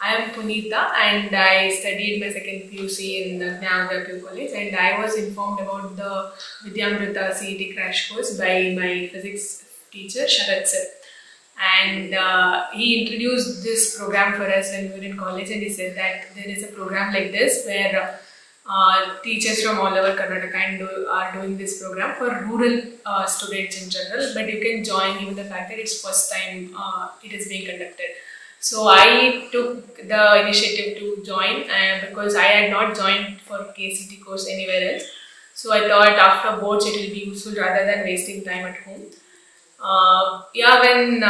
I am Punita and I studied my second PUC in Gnanavidya College, and I was informed about the Vidyamrita CET crash course by my physics teacher Sharat sir. And he introduced this program for us when we were in college, and he said that there is a program like this where teachers from all over Karnataka are doing this program for rural students in general, but you can join given the fact that it's first time it is being conducted. So I took the initiative to join because I had not joined for KCET course anywhere else. So I thought after boards it will be useful rather than wasting time at home. When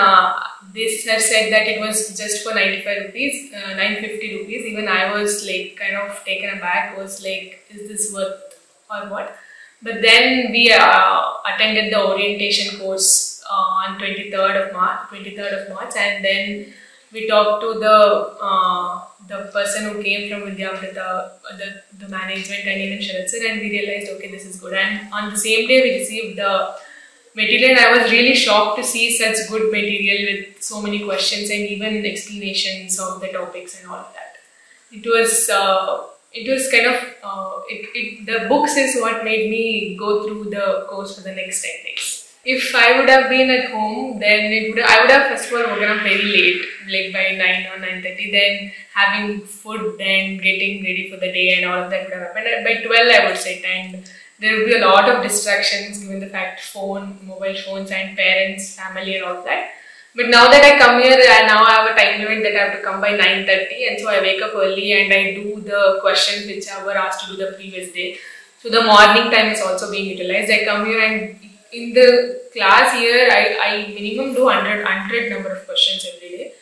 this has said that it was just for 95 rupees, 950 rupees, even I was like kind of taken aback, was like, is this worth or what? But then we attended the orientation course on 23rd of March, and then we talked to the person who came from Vidyamrita, the management, and even Sharat sir, and we realized, okay, this is good. And on the same day we received the material, and I was really shocked to see such good material with so many questions and even explanations of the topics and all of that. It was kind of the books is what made me go through the course for the next 10 days. If I would have been at home, then I would have first of all woken up very late, like by 9 or 9:30. Then having food, then getting ready for the day, and all of that would have happened. By 12, I would sit, and there would be a lot of distractions given the fact mobile phones, and parents, family, and all of that. But now that I come here, I now have a time limit that I have to come by 9:30, and so I wake up early and I do the questions which I were asked to do the previous day. So the morning time is also being utilized. I come here, and in the class here, I minimum do 100 number of questions every day.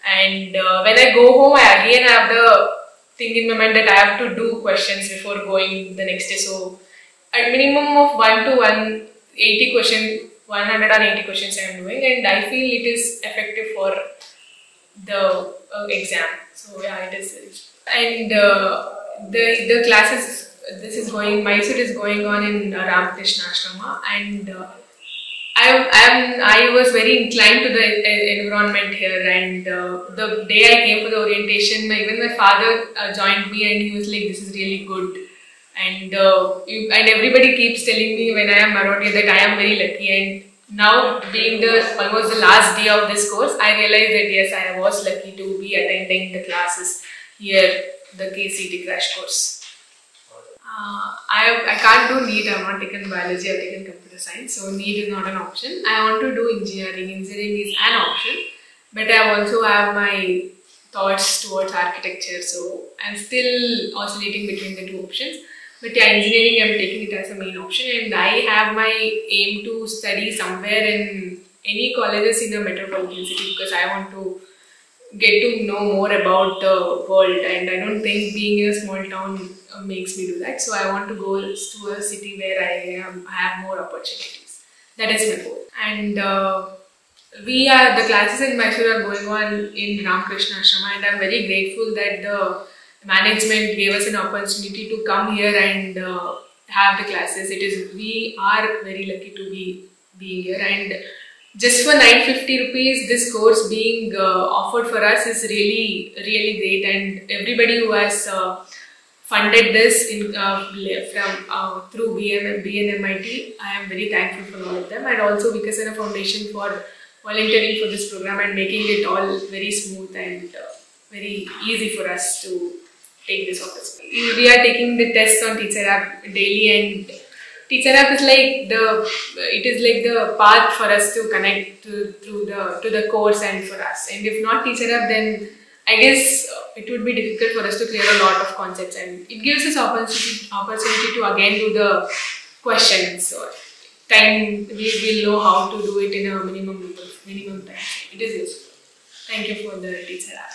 And when I go home, I again have the thing in my mind that I have to do questions before going the next day. So at minimum of 180 questions I am doing, and I feel it is effective for the exam. So yeah, it is. And the classes, Mysore is going on in Ramakrishna Ashrama, and I was very inclined to the environment here, and the day I came for the orientation, even my father joined me, and he was like, this is really good. And everybody keeps telling me when I am around here that I am very lucky, and now being almost the last day of this course, I realized that yes, I was lucky to be attending the classes here, the KCET crash course. I can't do NEET. I have not taken biology, I have taken computer science, so NEET is not an option. I want to do engineering. Engineering is an option, but I also have my thoughts towards architecture, so I'm still oscillating between the two options. But yeah, engineering, I'm taking it as a main option, and I have my aim to study somewhere in any colleges in a metropolitan city, because I want to get to know more about the world, and I don't think being in a small town makes me do that. So I want to go to a city where I have more opportunities. That is my goal. And the classes in Mysore are going on in Ramakrishna Ashrama, and I'm very grateful that the management gave us an opportunity to come here and have the classes. We are very lucky to be being here, and just for 950 rupees, this course being offered for us is really, really great. And everybody who has funded this through BNMIT, I am very thankful for all of them, and also Vikasana Foundation for volunteering for this program and making it all very smooth and very easy for us to take this opportunity. We are taking the tests on Teacher App daily, and Teacher App is like the path for us to connect to the course and for us. And if not Teacher App, then I guess it would be difficult for us to clear a lot of concepts, and it gives us opportunity to again do the questions. So time we will know how to do it in a minimum time. It is useful. Thank you for the Teacher App.